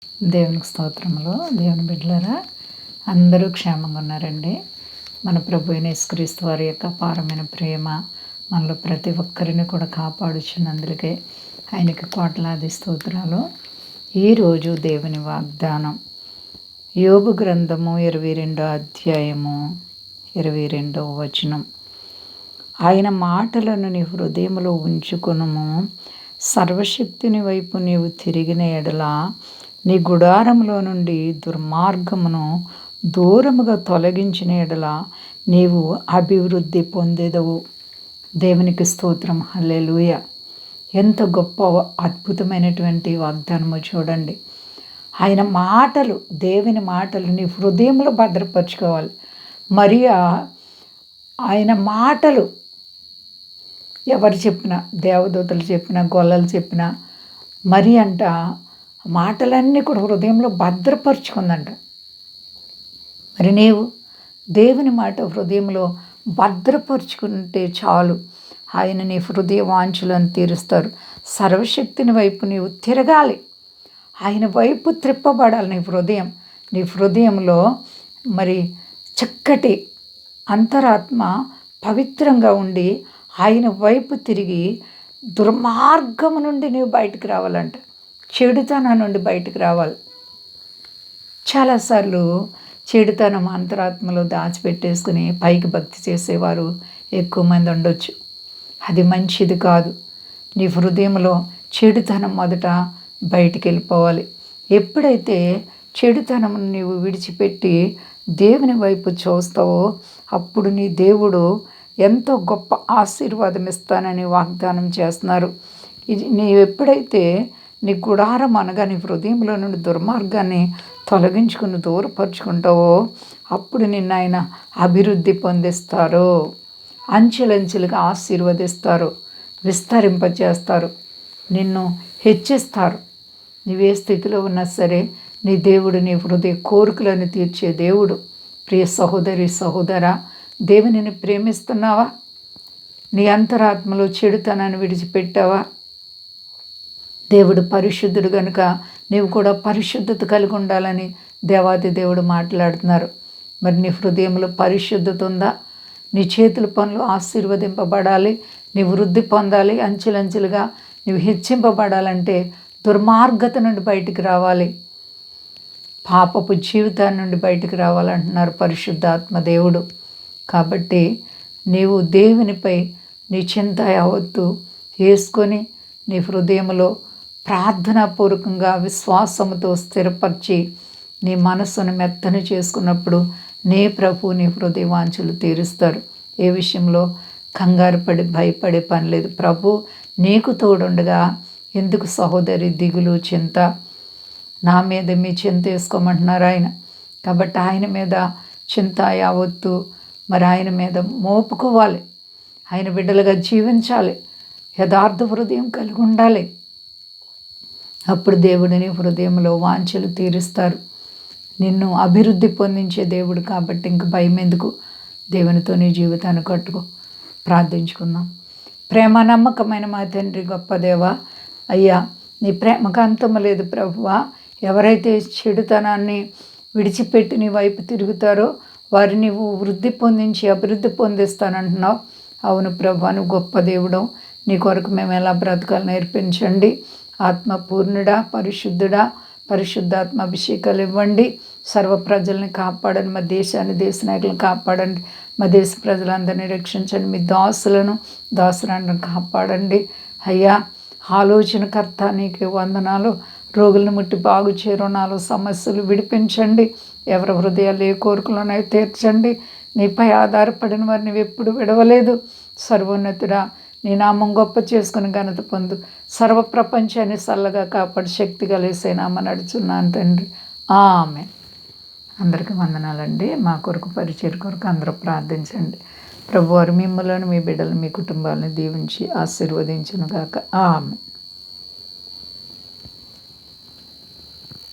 దేవునికి స్తోత్రములు. దేవుని బిడ్డలారా, అందరూ క్షేమంగా ఉన్నారండి. మన ప్రభు అయిన యేసుక్రీస్తు వారి యొక్క అపారమైన ప్రేమ మనలో ప్రతి ఒక్కరిని కూడా కాపాడుచున్నందుకే ఆయనకి కోట్లాది స్తోత్రాలు. ఈరోజు దేవుని వాగ్దానం యోబు గ్రంథము 22వ అధ్యాయము 22వ వచనం. ఆయన మాటలను నీ హృదయంలో ఉంచుకొనుము, సర్వశక్తిని వైపు నీవు తిరిగిన ఎడల నీ గుడారంలో నుండి దుర్మార్గమును దూరముగా తొలగించిన ఎడల నీవు అభివృద్ధి పొందేదవు. దేవునికి స్తోత్రం. హల్లెలూయా. ఎంత గొప్ప అద్భుతమైనటువంటి వాగ్దానము చూడండి. ఆయన మాటలు, దేవుని మాటలు నీ హృదయంలో భద్రపరచుకోవాలి. మరి ఆయన మాటలు ఎవరు చెప్పినా, దేవదూతలు చెప్పినా, గొల్లలు చెప్పినా, మరి అంట మాటలన్నీ కూడా హృదయంలో భద్రపరుచుకుందంట. మరి నీవు దేవుని మాట హృదయంలో భద్రపరుచుకుంటే చాలు, ఆయన నీ హృదయ వాంఛలను తీరుస్తారు. సర్వశక్తిని వైపు నీవు తిరగాలి, ఆయన వైపు త్రిప్పబడాలి. నీ హృదయంలో మరి చక్కటి అంతరాత్మ పవిత్రంగా ఉండి ఆయన వైపు తిరిగి దుర్మార్గము నుండి నీవు బయటకు రావాలంట. చెడుతనం నుండి బయటకు రావాలి. చాలాసార్లు చెడుతనం అంతరాత్మలో దాచిపెట్టేసుకుని పైకి భక్తి చేసేవారు ఎక్కువ మంది ఉండొచ్చు. అది మంచిది కాదు. నీ హృదయంలో చెడుతనం మొదట బయటికి వెళ్ళిపోవాలి. ఎప్పుడైతే చెడుతనం నీవు విడిచిపెట్టి దేవుని వైపు చూస్తావో అప్పుడు నీ దేవుడు ఎంతో గొప్ప ఆశీర్వాదం ఇస్తానని వాగ్దానం చేస్తున్నారు. ఇది నీవు ఎప్పుడైతే నీ గుడారం అనగా నీ హృదయంలో నుండి దుర్మార్గాన్ని తొలగించుకుని దూరపరుచుకుంటావో అప్పుడు నిన్ను ఆయన అభివృద్ధి పొందిస్తారు, అంచెలంచెలుగా ఆశీర్వదిస్తారు, విస్తరింపజేస్తారు, నిన్ను హెచ్చిస్తారు. నీవే స్థితిలో ఉన్నా సరే నీ దేవుడు నీ హృదయ కోరికలను తీర్చే దేవుడు. ప్రియ సహోదరి సహోదరా, దేవునిని ప్రేమిస్తున్నావా? నీ అంతరాత్మలో చెడుతనాన్ని విడిచిపెట్టావా? దేవుడు పరిశుద్ధుడు కనుక నీవు కూడా పరిశుద్ధత కలిగి ఉండాలని దేవాది దేవుడు మాట్లాడుతున్నారు. మరి నీ హృదయంలో పరిశుద్ధత ఉందా? నీ చేతుల పనులు ఆశీర్వదింపబడాలి, నీ వృద్ధి పొందాలి, అంచెలంచెలుగా నీవు హెచ్చింపబడాలంటే దుర్మార్గత నుండి బయటికి రావాలి, పాపపు జీవితాన్ని నుండి బయటికి రావాలంటున్నారు పరిశుద్ధాత్మ దేవుడు. కాబట్టి నీవు దేవునిపై నీ చింత యావత్తు వేసుకొని నీ హృదయంలో ప్రార్థనాపూర్వకంగా విశ్వాసముతో స్థిరపరిచి నీ మనస్సును మెత్తని చేసుకున్నప్పుడు నీ ప్రభు నీ హృదయ వాంఛలు తీరుస్తారు. ఏ విషయంలో కంగారు పడి భయపడే పని లేదు. ప్రభు నీకు తోడుండగా ఎందుకు సహోదరి దిగులు చింత? నా మీద మీ చింత వేసుకోమంటున్నారు ఆయన. కాబట్టి ఆయన మీద చింత యావత్తు మరి ఆయన మీద మోపుకోవాలి. ఆయన బిడ్డలుగా జీవించాలి, యథార్థ హృదయం కలిగి ఉండాలి. అప్పుడు దేవుడిని హృదయంలో వాంఛలు తీరుస్తారు. నిన్ను అభివృద్ధి పొందించే దేవుడు కాబట్టి ఇంక భయం ఎందుకు? దేవునితో నీ జీవితాన్ని కట్టుకో. ప్రార్థించుకుందాం. ప్రేమ నమ్మకమైన మా తండ్రి, గొప్ప దేవా, అయ్యా నీ ప్రేమకు అంతము లేదు ప్రభువా. ఎవరైతే చెడుతనాన్ని విడిచిపెట్టి నీ వైపు తిరుగుతారో వారిని నీవు వృద్ధి పొందించి అభివృద్ధి పొందిస్తానంటున్నావు. అవును ప్రభువా, నువ్వు గొప్ప దేవుడు. నీ కొరకు మేము ఎలా బ్రతకాలి నేర్పించండి. ఆత్మపూర్ణుడా, పరిశుద్ధుడా, పరిశుద్ధాత్మ అభిషేకాలు ఇవ్వండి. సర్వ ప్రజల్ని కాపాడండి. మా దేశాన్ని, దేశ నాయకులను కాపాడండి. మా దేశ ప్రజలందరినీ రక్షించండి. మీ దాసులను కాపాడండి. అయ్యా ఆలోచనకర్త నీకు వందనాలు. రోగులను ముట్టి బాగు చే, రుణాలు సమస్యలు విడిపించండి. ఎవరి హృదయాలు ఏ కోరికలున్నాయో తీర్చండి. నీపై ఆధారపడిన వారిని నువ్వు ఎప్పుడు విడవలేదు. సర్వోన్నతుడా, నీ నామం గొప్ప చేసుకుని ఘనత పొందు. సర్వ ప్రపంచాన్ని చల్లగా కాపాడు శక్తి కలిసే నామ నడుచున్నాను తండ్రి. ఆమేన్. అందరికీ వందనాలండి. మా కొరకు పరిచయం కొరకు అందరూ ప్రార్థించండి. ప్రభువారు మిమ్మల్ని, మీ బిడ్డలు, మీ కుటుంబాలను దీవించి ఆశీర్వదించును గాక. ఆమేన్.